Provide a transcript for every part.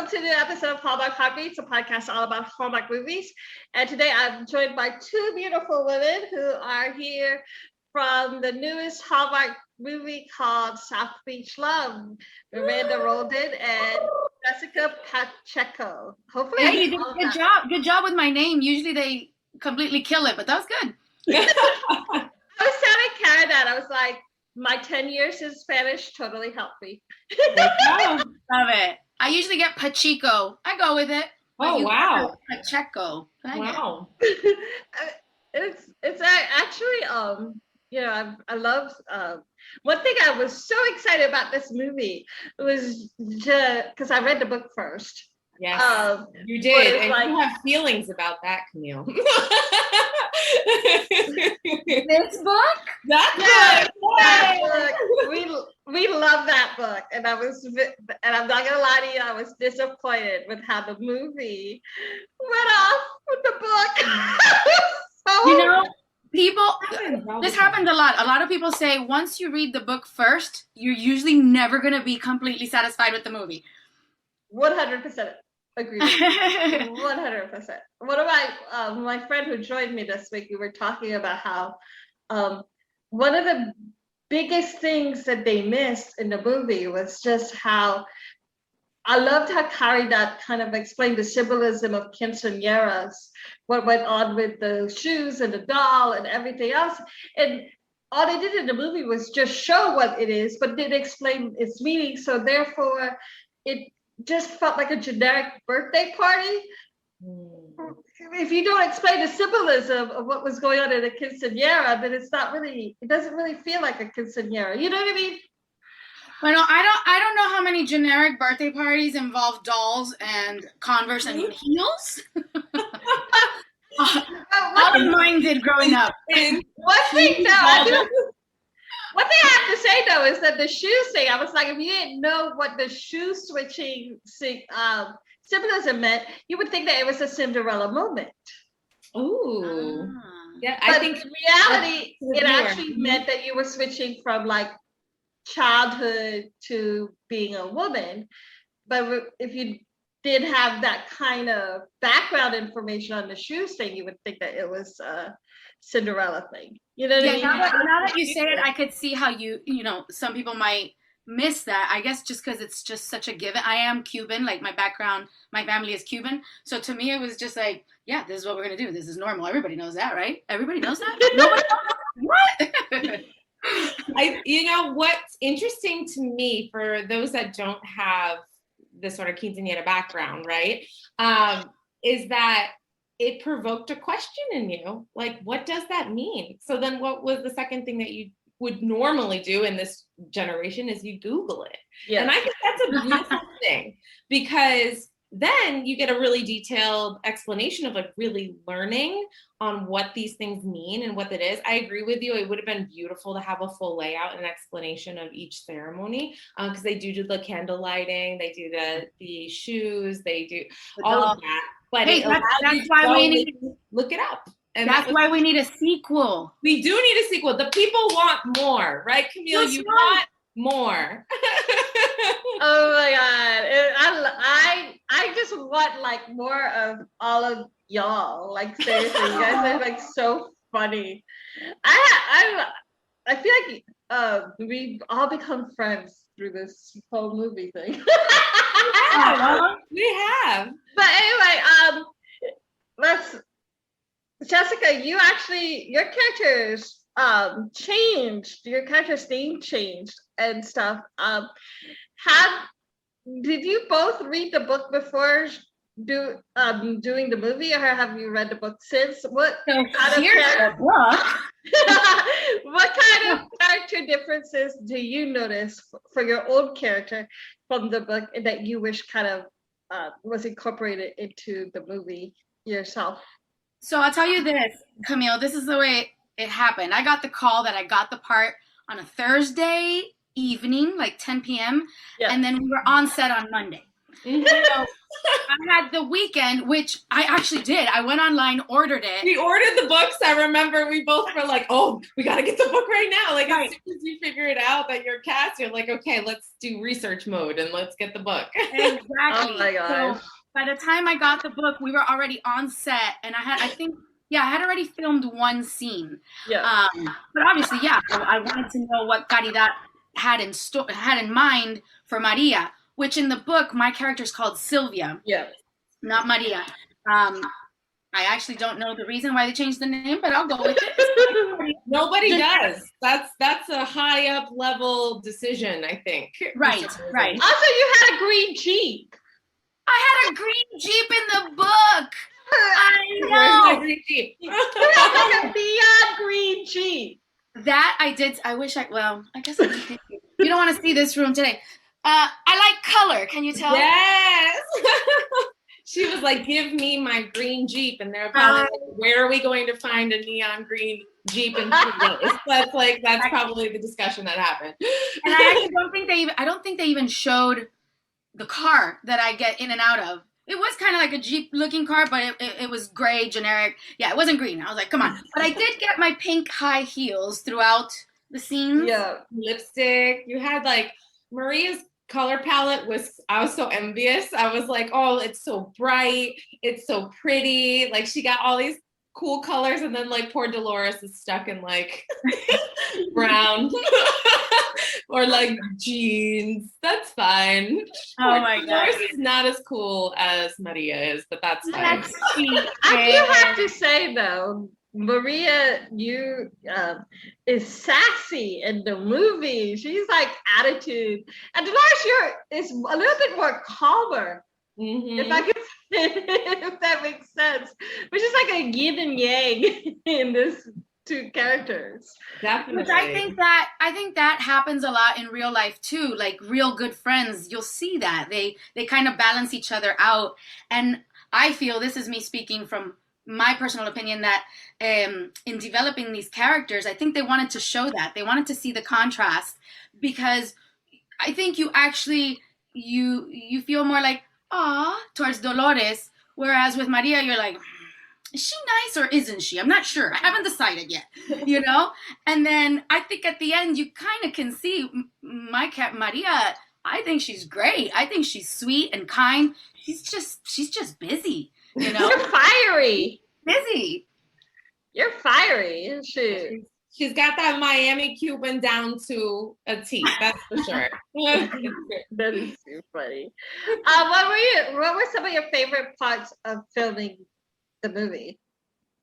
welcome to the episode of Hallmark Heartbeats, a podcast all about Hallmark movies. And today I'm joined by two beautiful women who are here from the newest Hallmark movie called South Beach Love, Miranda Roldan and Jessica Pacheco. Hopefully, hey, you did a good job. Good job with my name. Usually they completely kill it, but that was good. I was telling Karen that I was like, my 10 years in Spanish totally helped me. Love it. I usually get Pacheco. I go with it. Oh, wow. Pacheco. Wow. It's actually I love one thing I was so excited about this movie was because I read the book first. Yes, you did, and you have feelings about that, Camille. This book? That book. We love that book, and I'm not gonna lie to you, I was disappointed with how the movie went off with the book. This happens a lot. A lot of people say once you read the book first, you're usually never gonna be completely satisfied with the movie. 100%. Agreed. 100%. One of my friend who joined me this week, we were talking about how one of the biggest things that they missed in the movie was just how I loved how Carrie that kind of explained the symbolism of quinceañeras, what went on with the shoes and the doll and everything else. And all they did in the movie was just show what it is, but didn't explain its meaning. So therefore, it just felt like a generic birthday party. If you don't explain the symbolism of what was going on in a quinceañera, then it doesn't really feel like a quinceañera. You know what I mean? Well, I don't know how many generic birthday parties involve dolls and Converse and heels. All of mine did growing up. One thing I have to say though is that the shoe thing, I was like, if you didn't know what the shoe switching symbolism meant, you would think that it was a Cinderella moment. Ooh. Yeah, but I think in reality, it actually meant that you were switching from like childhood to being a woman. But if you did have that kind of background information on the shoes thing, you would think that it was a Cinderella thing. You know what I mean? Now that you say it, I could see how some people might miss that. I guess just because it's just such a given. I am Cuban, like my background, my family is Cuban. So to me, it was just like, yeah, this is what we're going to do. This is normal. Everybody knows that, right? Everybody knows that? Nobody knows that? What? What's interesting to me for those that don't have this sort of quinceañera background, right, is that it provoked a question in you, like, what does that mean? So then what was the second thing that you would normally do in this generation is you Google it. Yes. And I think that's a beautiful thing, because then you get a really detailed explanation of like really learning on what these things mean and what it is. I agree with you. It would have been beautiful to have a full layout and explanation of each ceremony, because they do the candle lighting, they do the shoes, they do all of that. But hey, that's why we need to look it up. And that's why we need a sequel. We do need a sequel. The people want more, right, Camille? You want more. Oh my God. I just want like more of all of y'all. Like seriously, you guys are like so funny. I feel like we've all become friends through this whole movie thing. We have. But anyway, Jessica, your characters changed. Your character's name changed and stuff. Did you both read the book before doing the movie, or have you read the book since? What kind of character differences do you notice for your old character from the book that you wish kind of was incorporated into the movie yourself? So I'll tell you this, Camille, this is the way it happened. I got the call that I got the part on a Thursday evening, like 10 p.m. Yeah. And then we were on set on Monday. Mhm. So I had the weekend, which I actually did. I went online, ordered it. We ordered the books. I remember we both were like, "Oh, we got to get the book right now!" Like Right. as soon as you figure it out that you're cast, you're like, "Okay, let's do research mode and let's get the book." Exactly. Oh my gosh. So by the time I got the book, we were already on set, and I had already filmed one scene. Yeah. But obviously, I wanted to know what Caridad had in mind for Maria, which in the book my character is called Sylvia, Yeah. not Maria. I actually don't know the reason why they changed the name, but I'll go with it. Nobody does. That's a high up level decision, I think. Right. Also, you had a green Jeep. I had a green Jeep in the book. I Where's my know. green Jeep? You had like a neon green Jeep. That I did. I guess I can. You don't want to see this room today. I like color. Can you tell? Yes. She was like, "Give me my green Jeep," and they're probably like, "Where are we going to find a neon green Jeep in 3 days?" That's probably the discussion that happened. And I actually don't think they even showed the car that I get in and out of. It was kind of like a Jeep looking car, but it was gray, generic. Yeah, it wasn't green. I was like, come on. But I did get my pink high heels throughout the scenes. Yeah. Lipstick. You had like Maria's color palette I was so envious. I was like, "Oh, it's so bright. It's so pretty." Like she got all these cool colors, and then like poor Dolores is stuck in like brown or like jeans. That's fine. Oh my Dolores God. is not as cool as Maria is, but that's fine. That's sweet. I do have to say though, Maria, you is sassy in the movie. She's like attitude, and Dolores is a little bit more calmer. Mhm. If I could, if that makes sense, which is like a yin and yang in this two characters. Definitely. Which I think that happens a lot in real life too. Like real good friends, you'll see that they kind of balance each other out. And I feel, this is me speaking from my personal opinion, that in developing these characters, I think they wanted to show that. They wanted to see the contrast, because I think you actually you feel more like towards Dolores, whereas with Maria you're like, is she nice or isn't she? I'm not sure. I haven't decided yet, you know? And then I think at the end you kind of can see my cat Maria. I think she's great. I think she's sweet and kind. She's just busy, you know? You're fiery. Busy. You're fiery, isn't she? She's got that Miami Cuban down to a T, that's for sure. That is too funny. What were some of your favorite parts of filming the movie?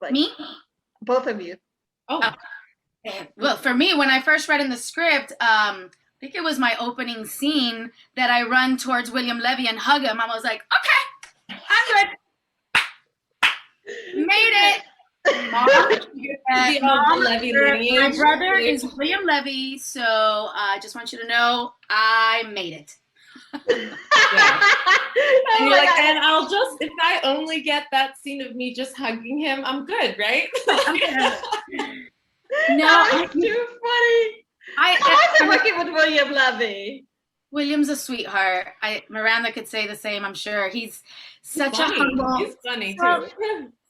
Like, Me? both of you. Oh, Well, for me, when I first read in the script, I think it was my opening scene that I run towards William Levy and hug him. I was like, okay, I'm good. Made it. Mom, Levy lineage. my brother is William Levy, so I just want you to know I made it. Yeah. Oh And you're my like, God. and I'll just, if I only get that scene of me just hugging him, I'm good, right? No, That was too funny. How was it working with William Levy? William's a sweetheart. Miranda could say the same, I'm sure. He's such a humble, He's funny too.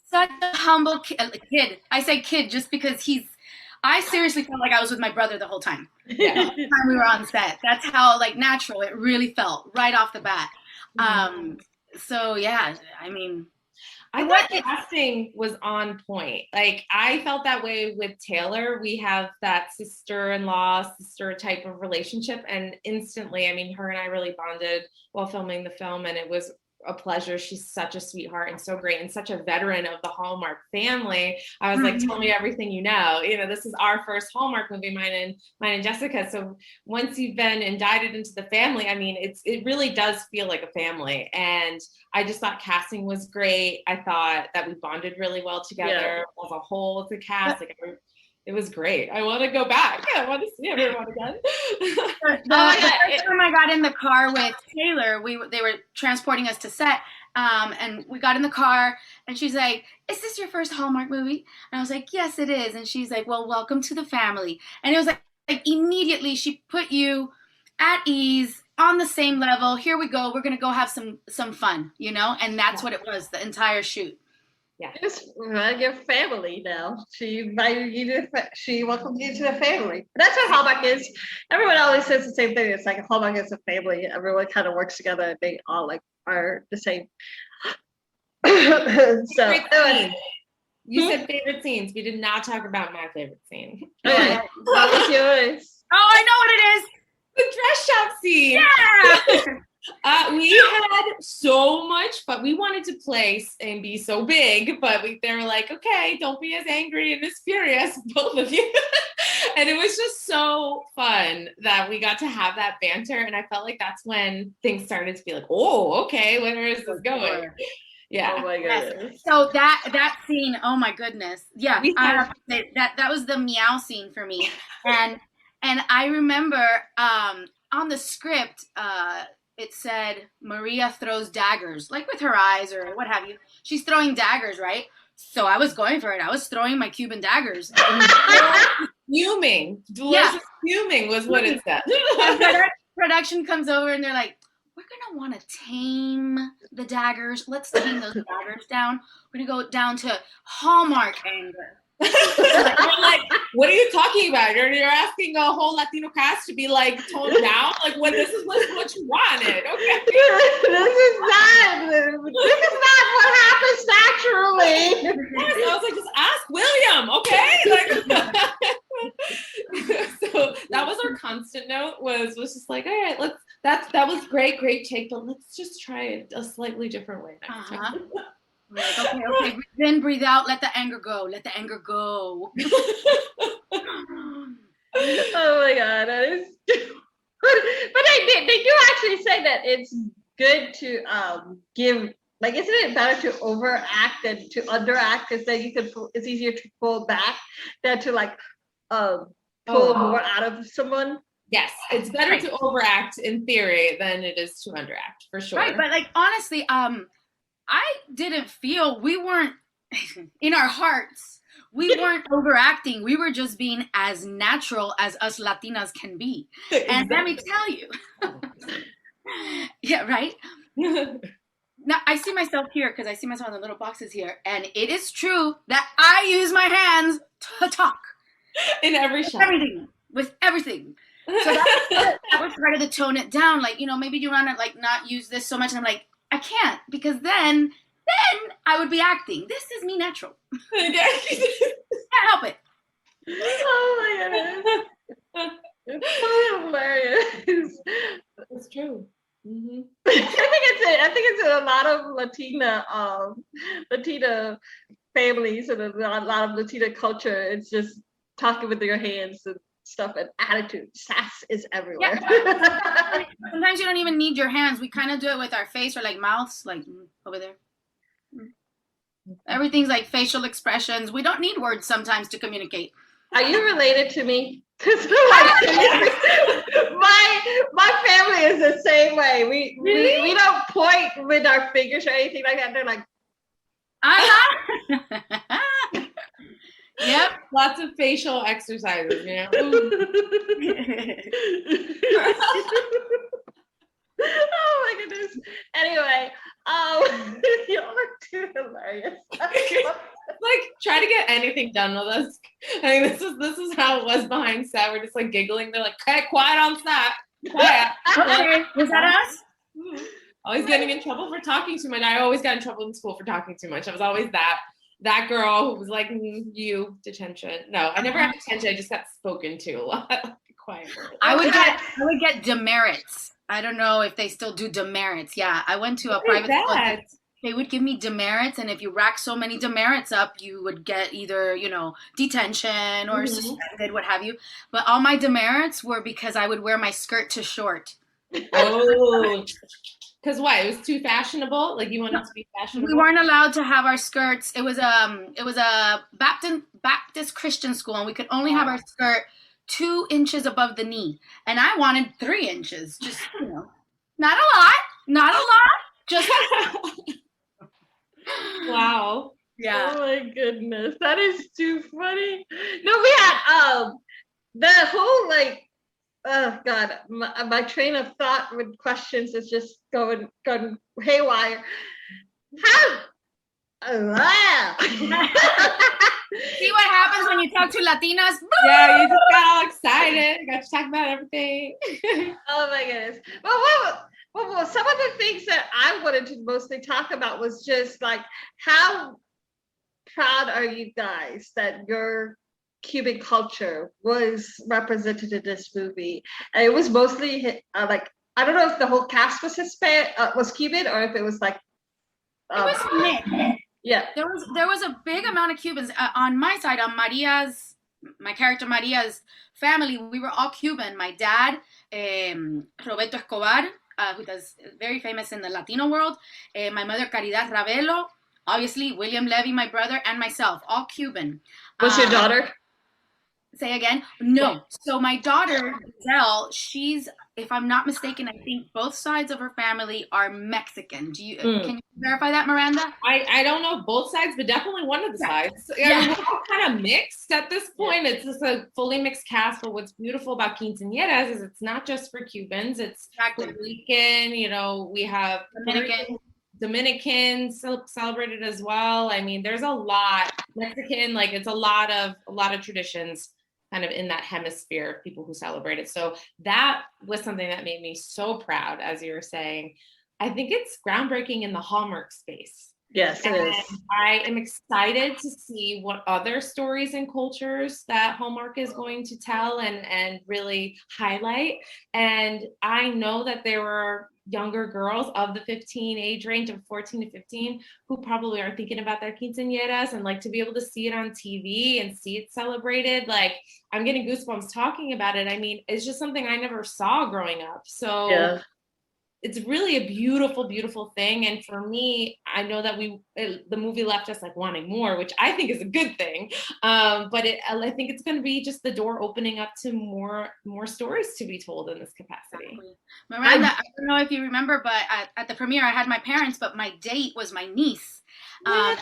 such a humble kid. I say kid just because I seriously felt like I was with my brother the whole time. Yeah. The whole time we were on set. That's how like natural it really felt right off the bat. So yeah, I mean, I thought the casting was on point. Like I felt that way with Taylor. We have that sister-in-law, sister type of relationship, and instantly, I mean, her and I really bonded while filming the film, and it was a pleasure. She's such a sweetheart and so great, and such a veteran of the Hallmark family. I was like, tell me everything you know. You know, this is our first Hallmark movie, mine and Jessica. So once you've been indicted into the family, I mean, it really does feel like a family. And I just thought casting was great. I thought that we bonded really well together as a whole, as a cast. Like it was great. I want to go back. I want to see everyone again. The first time I got in the car with Taylor, they were transporting us to set, and we got in the car, and she's like, "Is this your first Hallmark movie?" And I was like, "Yes, it is." And she's like, "Well, welcome to the family." And it was like immediately she put you at ease, on the same level. Here we go. We're gonna go have some fun, you know, and that's what it was the entire shoot. Yeah. It's like your family now. She invited you to, she welcomed you to the family. That's what Hallmark is. Everyone always says the same thing. It's like Hallmark is a family. Everyone kind of works together. They all like are the same. So Scene. You said favorite scenes. We did not talk about my favorite scene. okay, what was yours? Oh, I know what it is. The dress shop scene. Yeah. We had so much fun. We wanted to place and be so big, but they were like, okay, don't be as angry and as furious, both of you. And it was just so fun that we got to have that banter. And I felt like that's when things started to be like, oh, okay, where is this going? Yeah. Oh my goodness. So that scene, oh my goodness. Yeah. We I had- have to say, that was the meow scene for me. And I remember on the script, it said Maria throws daggers, like with her eyes or what have you. She's throwing daggers, right? So I was going for it. I was throwing my Cuban daggers. Fuming. Dolores was fuming was what it said. And production comes over and they're like, we're going to want to tame the daggers. Let's tame those daggers down. We're going to go down to Hallmark anger. I'm like, what are you talking about? You're asking a whole Latino cast to be like toned down? Like, when this is what you wanted. Okay. This is not what happens naturally. Yes, I was like, just ask William, okay? Like, so that was our constant note. Was just like, all right, let's. That was great take, but let's just try it a slightly different way next time. Like, okay, breathe in, breathe out, let the anger go, let the anger go. Oh my god, that is. But they do actually say that it's good to give. Like, isn't it better to overact than to underact? Because then you can it's easier to pull back than to like pull more out of someone. Yes, it's better to overact in theory than it is to underact, for sure. Right, but like honestly, I didn't feel we weren't in our hearts. We weren't overacting. We were just being as natural as us Latinas can be. And let me tell you. Yeah, right? Now, I see myself here because I see myself in the little boxes here. And it is true that I use my hands to talk. In every shot. With everything. So that was part of the tone it down. Like, you know, maybe you want to like not use this so much. And I'm like, I can't, because then I would be acting. This is me natural. Can't help it. Oh my goodness. It's so hilarious. It's true. Mm-hmm. I think it's a lot of Latina families and a lot of Latina culture. It's just talking with your hands and stuff, and attitude. Sass is everywhere. Yeah. Sometimes you don't even need your hands. We kind of do it with our face or like mouths, like over there. Everything's like facial expressions. We don't need words sometimes to communicate. Are you related to me? Because my family is the same way. We don't point with our fingers or anything like that. They're like, I'm not. Yep. Lots of facial exercises, you know? Oh my goodness. Anyway, y'all are too hilarious. Like, try to get anything done with us. I mean, this is how it was behind set. We're just like giggling. They're like, okay, quiet on set. Quiet. Okay. Was that us? Always getting in trouble for talking too much. I always got in trouble in school for talking too much. I was always that girl who was like, you, detention. No, I never had detention. I just got spoken to a lot. Quiet. I would get demerits. I don't know if they still do demerits. Yeah, I went to a private school. They would give me demerits, and if you rack so many demerits up, you would get either, you know, detention or suspended, what have you. But all my demerits were because I would wear my skirt too short. Oh, because what? It was too fashionable. Like, you wanted to be fashionable. We weren't allowed to have our skirts. It was a Baptist Christian school, and we could only have our skirt 2 inches above the knee, and I wanted 3 inches. Just, you know, not a lot. Just. Wow. Yeah. Oh my goodness, that is too funny. No, we had the whole like Oh God, my train of thought with questions is just going haywire. How? Wow. See what happens when you talk to Latinas? Yeah, you just got all excited. Got to talk about everything. Oh my goodness. Well, some of the things that I wanted to mostly talk about was just like how proud are you guys that your Cuban culture was represented in this movie? And it was mostly like I don't know if the whole cast was Hispanic, was Cuban, or if it was like It was mixed. yeah. There was a big amount of Cubans on my side. On my character Maria's family, we were all Cuban. My dad, Roberto Escobar, who is very famous in the Latino world. My mother, Caridad Ravelo. Obviously, William Levy, my brother, and myself, all Cuban. Was your daughter? Say again? No. So my daughter, Giselle, she's, if I'm not mistaken, I think both sides of her family are Mexican. Can you verify that, Miranda? I don't know both sides, but definitely one of the sides. Yeah. We're all kind of mixed at this point. It's just a fully mixed cast. But what's beautiful about quinceañeras is it's not just for Cubans. It's Puerto Rican. We have Dominicans celebrated as well. I mean, there's a lot. Mexican, like it's a lot of traditions kind of in that hemisphere of people who celebrate it. So that was something that made me so proud, as you were saying. I think it's groundbreaking in the Hallmark space. Yes, it is. I am excited to see what other stories and cultures that Hallmark is going to tell and really highlight. And I know that there were younger girls of the 15 age range of 14 to 15 who probably are thinking about their quinceañeras, and like to be able to see it on TV and see it celebrated. Like I'm getting goosebumps talking about it. I mean, it's just something I never saw growing up. So yeah. It's really a beautiful, beautiful thing. And for me, I know that the movie left us like wanting more, which I think is a good thing. But I think it's going to be just the door opening up to more stories to be told in this capacity. Exactly. Miranda, I don't know if you remember, but at the premiere, I had my parents, but my date was my niece. My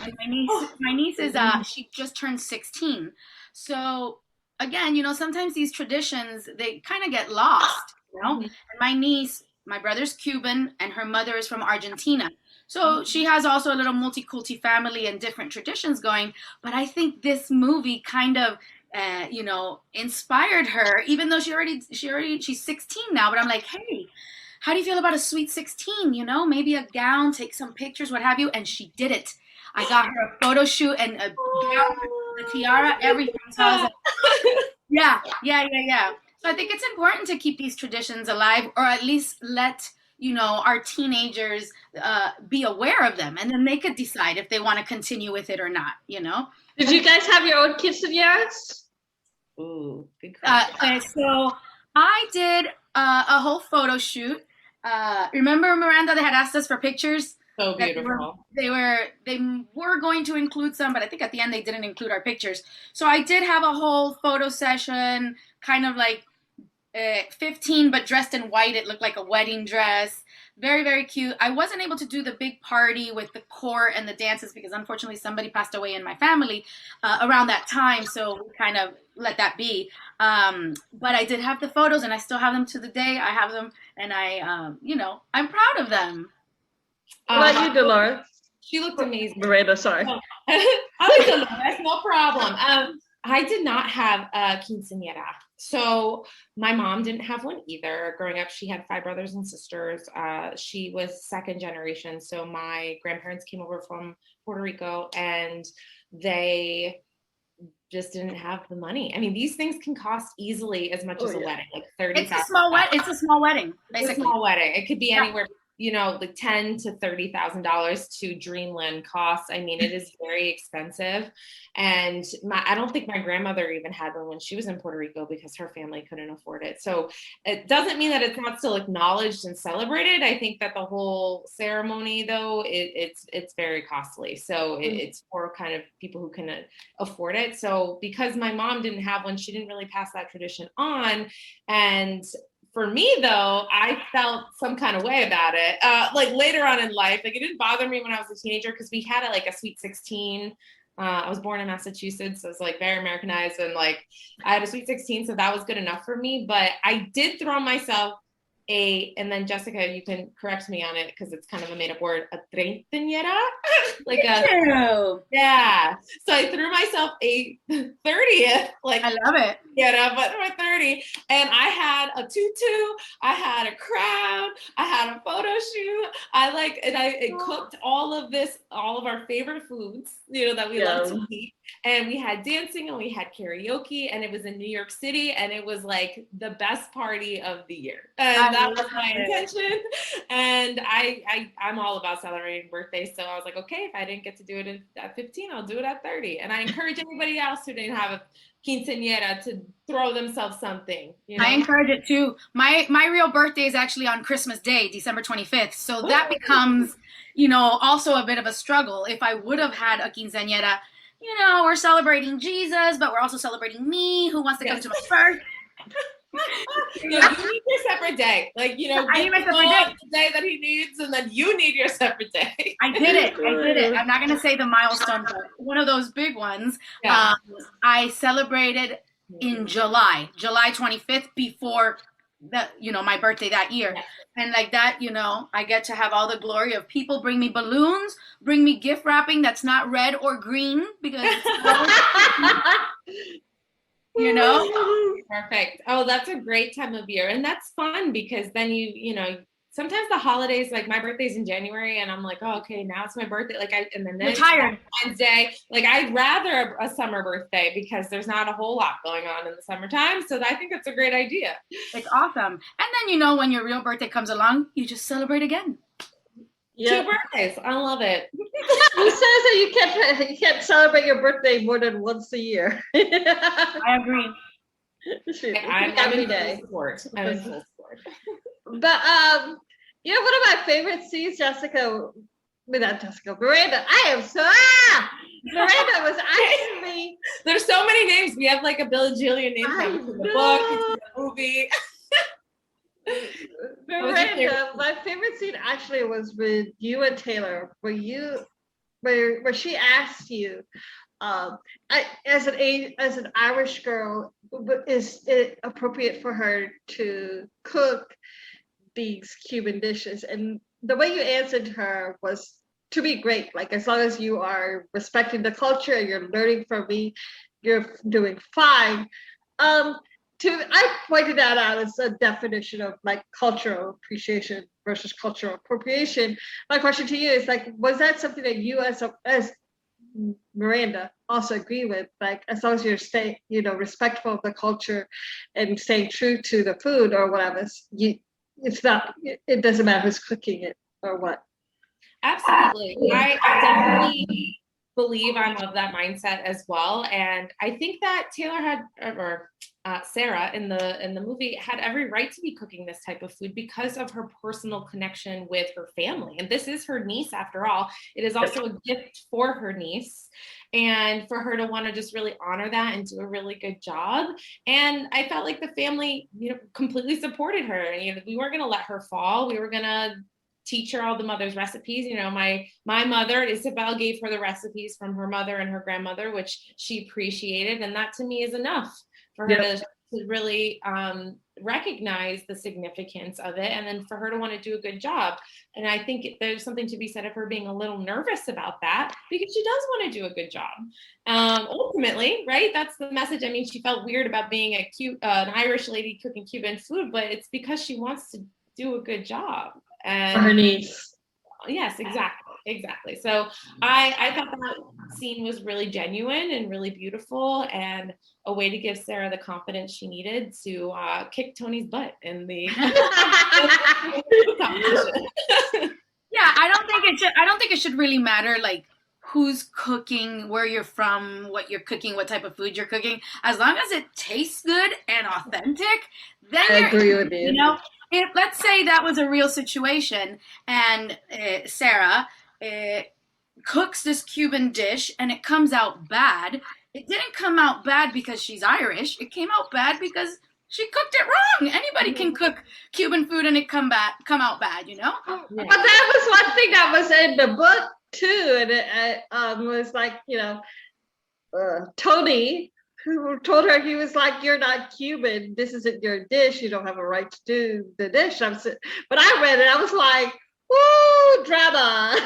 niece is she just turned 16. So again, sometimes these traditions, they kind of get lost, And my niece, my brother's Cuban and her mother is from Argentina. So she has also a little multi-culti family and different traditions going. But I think this movie kind of, inspired her, even though she's 16 now. But I'm like, hey, how do you feel about a sweet 16? Maybe a gown, take some pictures, what have you. And she did it. I got her a photo shoot and a gown, a tiara, everything. So I was like, yeah. So I think it's important to keep these traditions alive, or at least let, our teenagers be aware of them, and then they could decide if they want to continue with it or not, Did you guys have your own quinceañeras? Ooh, good question. So I did a whole photo shoot. Remember, Miranda, they had asked us for pictures? So beautiful. They were going to include some, but I think at the end they didn't include our pictures. So I did have a whole photo session, kind of like 15, but dressed in white. It looked like a wedding dress. Very, very cute. I wasn't able to do the big party with the court and the dances because unfortunately somebody passed away in my family around that time. So we kind of let that be. But I did have the photos, and I still have them to the day. I have them, and I'm proud of them. What about you, Dolores? She looked amazing. Miranda, sorry. I like Dolores, no problem. I did not have a quinceañera. So my mom didn't have one either. Growing up, she had 5 brothers and sisters. She was second generation. So my grandparents came over from Puerto Rico, and they just didn't have the money. I mean, these things can cost easily as much as a wedding, like $30,000. It's a small wedding, basically. It's a small wedding. It could be anywhere, like $10,000 to $30,000 to Dreamland costs. I mean, it is very expensive. And I don't think my grandmother even had one when she was in Puerto Rico because her family couldn't afford it. So it doesn't mean that it's not still acknowledged and celebrated. I think that the whole ceremony, though, it's very costly. So it's for kind of people who can afford it. So because my mom didn't have one, she didn't really pass that tradition on. And for me, though, I felt some kind of way about it. Like later on in life, like it didn't bother me when I was a teenager because we had a sweet 16 I was born in Massachusetts, so it's like very Americanized, and like I had a sweet 16, so that was good enough for me. But I did throw myself and then Jessica, you can correct me on it because it's kind of a made up word, a treintañera, like Ew. yeah. So I threw myself a 30th, like I love it. yeah, but my 30, and I had a tutu, I had a crown, I had a photo shoot. I cooked all of our favorite foods, that we love to eat. And we had dancing and we had karaoke, and it was in New York City, and it was like the best party of the year. And that was my intention. And I'm all about celebrating birthdays. So I was like, okay, if I didn't get to do it at 15, I'll do it at 30. And I encourage anybody else who didn't have a quinceañera to throw themselves something. I encourage it too. My real birthday is actually on Christmas Day, December 25th. So that becomes, also a bit of a struggle. If I would have had a quinceañera, we're celebrating Jesus, but we're also celebrating me, who wants to come to my birthday. You need your separate day. Like, I need my separate day that he needs, and then you need your separate day. I did it. I'm not going to say the milestone, but one of those big ones. Yeah. I celebrated in July 25th, before my birthday that year. Yeah. And like that, I get to have all the glory of people bring me balloons, bring me gift wrapping that's not red or green because Perfect. Oh, that's a great time of year. And that's fun because then sometimes the holidays, like my birthday's in January and I'm like, oh, okay, now it's my birthday. And then tired. Wednesday, like I'd rather a summer birthday because there's not a whole lot going on in the summertime. So I think that's a great idea. It's awesome. And then, when your real birthday comes along, you just celebrate again. Yep. 2 birthdays. I love it. Who says that you can't celebrate your birthday more than once a year? I agree. I'm every day. I'm in full support. But one of my favorite scenes, Miranda. Miranda was asking me. There's so many names. We have like a Bill and Julia name in the book, it's in the movie. Miranda, my favorite scene actually was with you and Taylor, where she asked you, as an Irish girl, is it appropriate for her to cook these Cuban dishes? And the way you answered her was, to be great. Like, as long as you are respecting the culture and you're learning from me, you're doing fine. I pointed that out as a definition of like cultural appreciation versus cultural appropriation. My question to you is like, was that something that you as Miranda also agree with? Like, as long as you're staying, respectful of the culture and staying true to the food or whatever, it doesn't matter who's cooking it or what. Absolutely. I definitely believe I'm of that mindset as well. And I think that Taylor Sarah in the movie had every right to be cooking this type of food because of her personal connection with her family. And this is her niece, after all. It is also a gift for her niece, and for her to want to just really honor that and do a really good job. And I felt like the family, completely supported her. We weren't going to let her fall. We were going to teach her all the mother's recipes. My mother, Isabel, gave her the recipes from her mother and her grandmother, which she appreciated. And that to me is enough for her to really recognize the significance of it, and then for her to want to do a good job. And I think there's something to be said of her being a little nervous about that because she does want to do a good job. Ultimately, right? That's the message. I mean, she felt weird about being an Irish lady cooking Cuban food, but it's because she wants to do a good job. And for her niece. Yes, exactly. So I thought that scene was really genuine and really beautiful, and a way to give Sarah the confidence she needed to kick Tony's butt in the competition. Yeah, I don't think it should really matter like who's cooking, where you're from, what you're cooking, what type of food you're cooking. As long as it tastes good and authentic, then I agree with you. If let's say that was a real situation and Sarah cooks this Cuban dish and it comes out bad, it didn't come out bad because she's Irish. It came out bad because she cooked it wrong. Anybody can cook Cuban food and it come out bad, But that was one thing that was in the book too, and it was like, Tony, who told her, he was like, "You're not Cuban. This isn't your dish. You don't have a right to do the dish." But I read it. I was like, "Woo, drama!"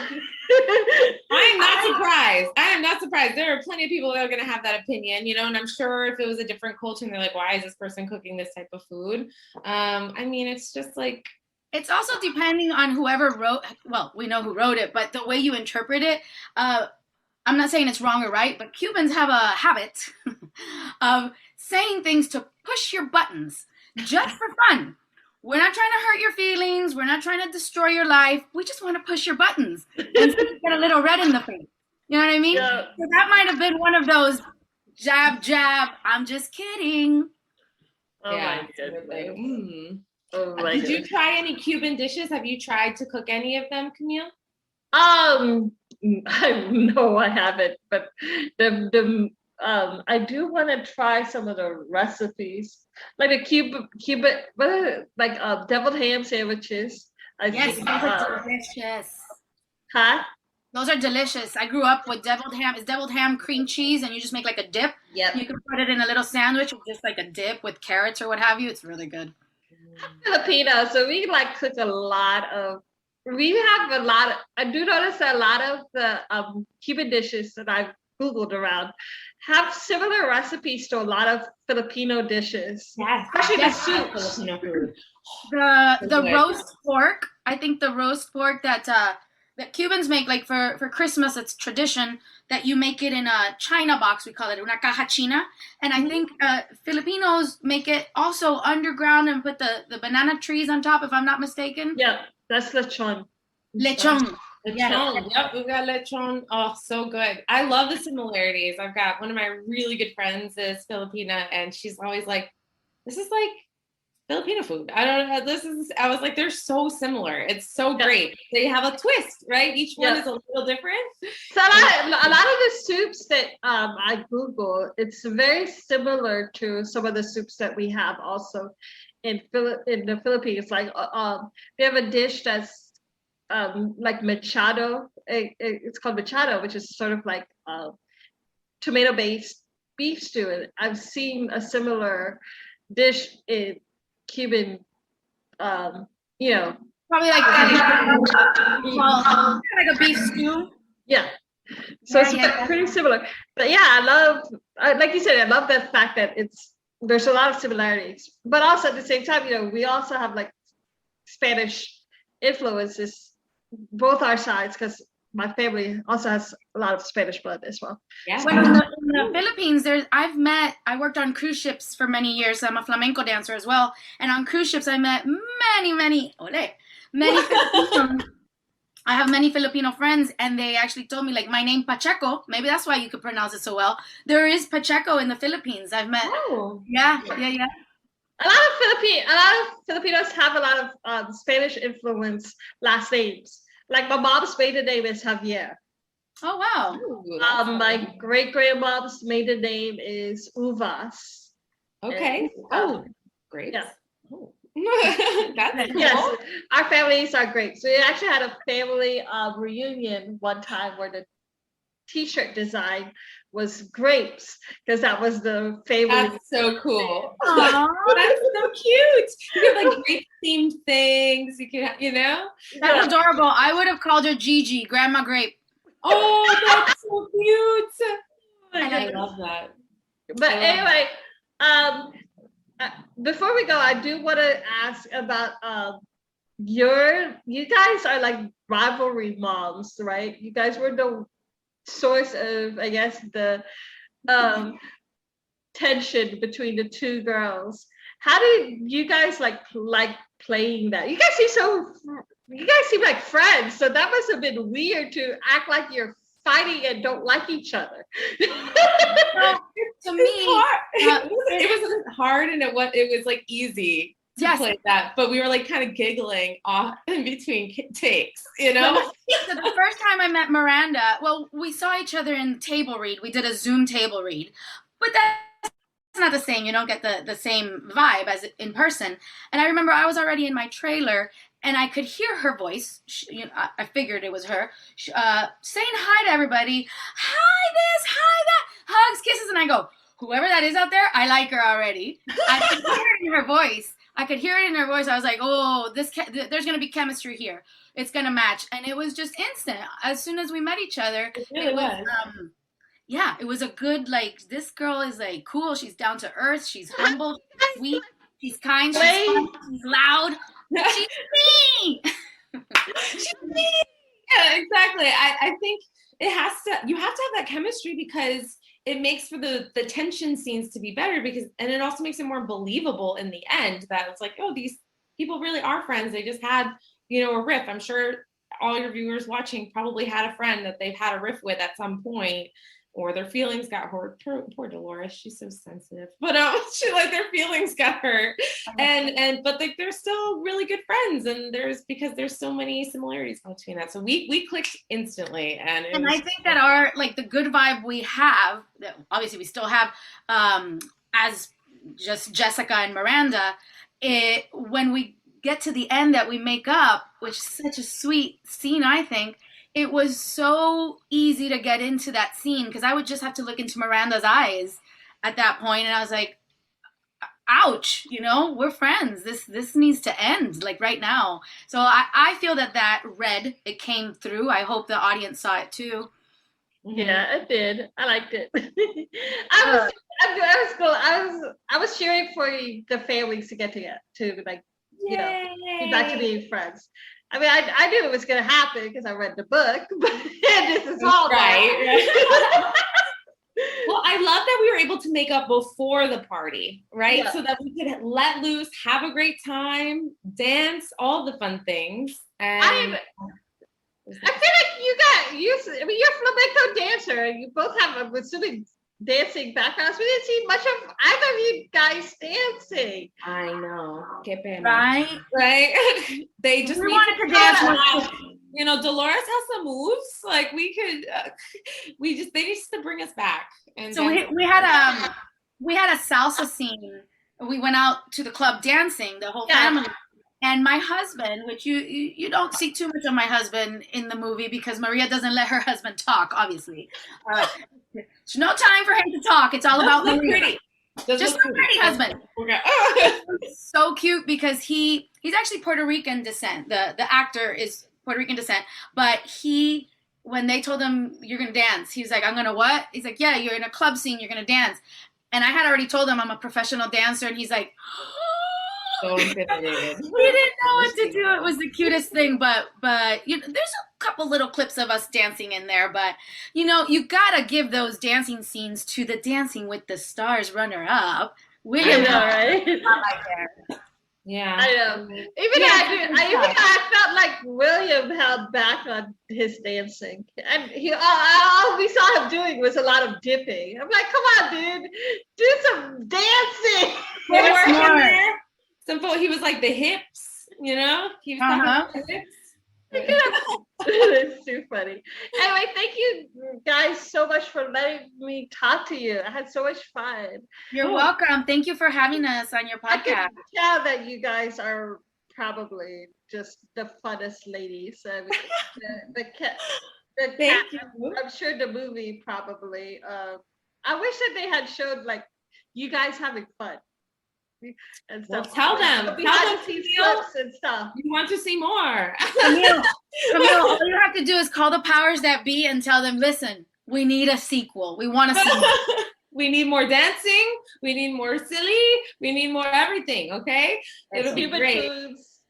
I am not surprised. I am not surprised. There are plenty of people that are going to have that opinion, and I'm sure if it was a different culture and they're like, why is this person cooking this type of food? I mean, it's just like. It's also depending on whoever wrote, well, we know who wrote it, but the way you interpret it, I'm not saying it's wrong or right, but Cubans have a habit of saying things to push your buttons just for fun. We're not trying to hurt your feelings. We're not trying to destroy your life. We just want to push your buttons and get a little red in the face. You know what I mean? Yeah. So that might have been one of those jab, jab, I'm just kidding. Oh Yeah, my goodness. Oh my Did you try any Cuban dishes? Have you tried to cook any of them, Camille? No, I haven't, but I do want to try some of the recipes, like the Cuban, deviled ham sandwiches. Yes, those are delicious. Huh? Those are delicious. I grew up with deviled ham. It's deviled ham, cream cheese, and you just make like a dip. Yep. You can put it in a little sandwich with just like a dip with carrots or what have you. It's really good. Filipino, so we like cook a lot of. We have a lot of. I do notice that a lot of the Cuban dishes that I've Googled around have similar recipes to a lot of Filipino dishes. Yes, especially the soups. Filipino food. The roast pork. I think the roast pork that Cubans make, like for Christmas, it's tradition that you make it in a china box. We call it una caja china. And I think Filipinos make it also underground and put the banana trees on top, if I'm not mistaken. Yeah, that's lechon. Lechon. Lechon. Yeah. Yep, we've got lechon. Oh, so good. I love the similarities. I've got one of my really good friends is Filipina, and she's always like, this is like Filipino food. I don't know. I was like, they're so similar. It's so great. They have a twist, right? Each one is a little different. So a lot of the soups that I Google, it's very similar to some of the soups that we have also in the Philippines. Like we have a dish that's like machado. It's called machado, which is sort of like tomato-based beef stew. And I've seen a similar dish in Cuban, probably like like a beef stew. Yeah. So it's pretty similar. But yeah, like you said, I love the fact that there's a lot of similarities. But also at the same time, we also have like Spanish influences, both our sides, because my family also has a lot of Spanish blood as well. Yeah. When in the Philippines, I worked on cruise ships for many years. I'm a flamenco dancer as well. And on cruise ships, I met many Filipinos. I have many Filipino friends, and they actually told me, like, my name Pacheco. Maybe that's why you could pronounce it so well. There is Pacheco in the Philippines. I've met. Oh. Yeah. A lot of Filipinos have a lot of Spanish influence last names. Like my mom's maiden name is Javier. Oh wow. My great grandmom's maiden name is Uvas. Okay. Great. Yeah. Oh. That's cool. Yes, our families are great. So we actually had a family reunion one time where the T-shirt design was grapes, because that was the family. That's so cool. Aww, that's so cute. You have like grape themed things. You can, That's adorable. I would have called her Gigi, Grandma Grape. Oh, that's so cute. I love that. But anyway, before we go, I do want to ask about you guys are like rivalry moms, right? You guys were the source of, I guess, the tension between the two girls. How did you guys like playing that? You guys seem like friends, so that must have been weird to act like you're fighting and don't like each other. Well, to me, it wasn't hard, and it was like easy to play that, but we were like kind of giggling off in between takes, So the first time I met Miranda, well, we saw each other in table read. We did a Zoom table read, but that's not the same. You don't get the same vibe as in person. And I remember I was already in my trailer, and I could hear her voice. I figured it was her saying hi to everybody. Hi this, hi that. hugs, kisses, and I go, whoever that is out there, I like her already. I could hear it in her voice. I was like, oh, there's gonna be chemistry here. It's gonna match, and it was just instant. As soon as we met each other, It really was. Yeah, it was a good, like, this girl is like cool. She's down to earth. She's humble. She's sweet. She's kind. She's fun. She's loud. She's me. Yeah, exactly. I think you have to have that chemistry because it makes for the tension scenes to be better and it also makes it more believable in the end that it's like, oh, these people really are friends. They just had, a riff. I'm sure all your viewers watching probably had a friend that they've had a riff with at some point, or their feelings got hurt. Poor Dolores, she's so sensitive. But their feelings got hurt, but they're still really good friends, and because there's so many similarities between that. So we clicked instantly, and I think that our the good vibe we have, that obviously we still have, as just Jessica and Miranda, when we get to the end that we make up, which is such a sweet scene, I think. It was so easy to get into that scene because I would just have to look into Miranda's eyes at that point, and I was like, ouch, we're friends. This needs to end, like, right now. So I feel that it came through. I hope the audience saw it too. Yeah, it did. I liked it. I was cool. I was cheering for the families to get to like, be back to being friends. I mean, I knew it was going to happen because I read the book, but this is all right. Well, I love that we were able to make up before the party, right? Yeah. So that we could let loose, have a great time, dance, all the fun things. And I feel like you're a flamenco dancer, and you both have, I'm assuming, dancing backgrounds. We didn't see much of either of you guys dancing. I know. Qué pena. Right? They just wanted to dance more. Dolores has some moves. Like we could, they need to bring us back. And so we had a salsa scene. We went out to the club dancing, the whole family. And my husband, which you don't see too much of my husband in the movie because Maria doesn't let her husband talk, obviously. There's no time for him to talk. It's all about Maria. Just a pretty husband. So cute because he's actually Puerto Rican descent. The actor is Puerto Rican descent, but when they told him you're gonna dance, he's like, I'm gonna what? He's like, yeah, you're in a club scene, you're gonna dance. And I had already told him I'm a professional dancer, and he's like, so intimidated. He didn't know what to do. It was the cutest thing, but there's a couple little clips of us dancing in there, but you gotta give those dancing scenes to the Dancing with the Stars runner-up, William. Right? Yeah, I know. I felt like William held back on his dancing, and all we saw him doing was a lot of dipping. I'm like, come on, dude, do some dancing. He was like the hips, he was talking about the hips. It's too funny. Anyway, thank you guys so much for letting me talk to you. I had so much fun. You're welcome. Thank you for having us on your podcast. I can tell that you guys are probably just the funnest ladies. I mean, Thank you. I'm sure the movie probably. I wish that they had showed like you guys having fun. And well, tell them clips and stuff. You want to see more. Camille, all you have to do is call the powers that be and tell them, listen, we need a sequel. We want to see more. We need more dancing. We need more silly. We need more everything, okay? It'll be great. Foods.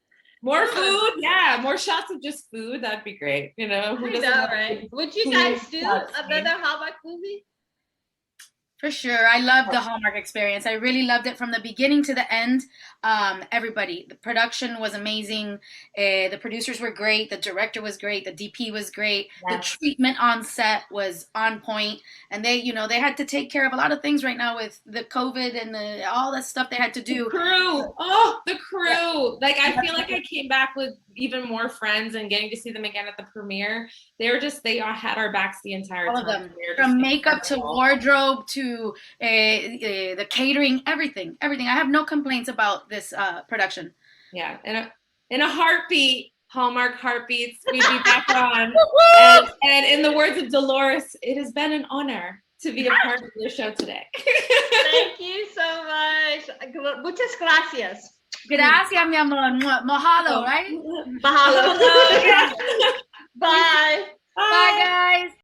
More food, yeah. More shots of just food. That'd be great. I know, right? Would you guys do another Hallmark movie? For sure. I loved the Hallmark experience. I really loved it from the beginning to the end. Everybody. The production was amazing. The producers were great. The director was great. The DP was great. Yes. The treatment on set was on point. And they had to take care of a lot of things right now with the COVID and all that stuff they had to do. The crew. Oh, the crew. Like, I feel like I came back with even more friends and getting to see them again at the premiere. They all had our backs the entire time. All of them. From makeup to wardrobe to the catering, everything. I have no complaints about this production. Yeah, in a heartbeat, Hallmark heartbeats, we'd be back on. And in the words of Dolores, it has been an honor to be a part of your show today. Thank you so much. Muchas gracias. Gracias, mi amor. Mahalo, right? Mahalo. Bye. Bye, guys.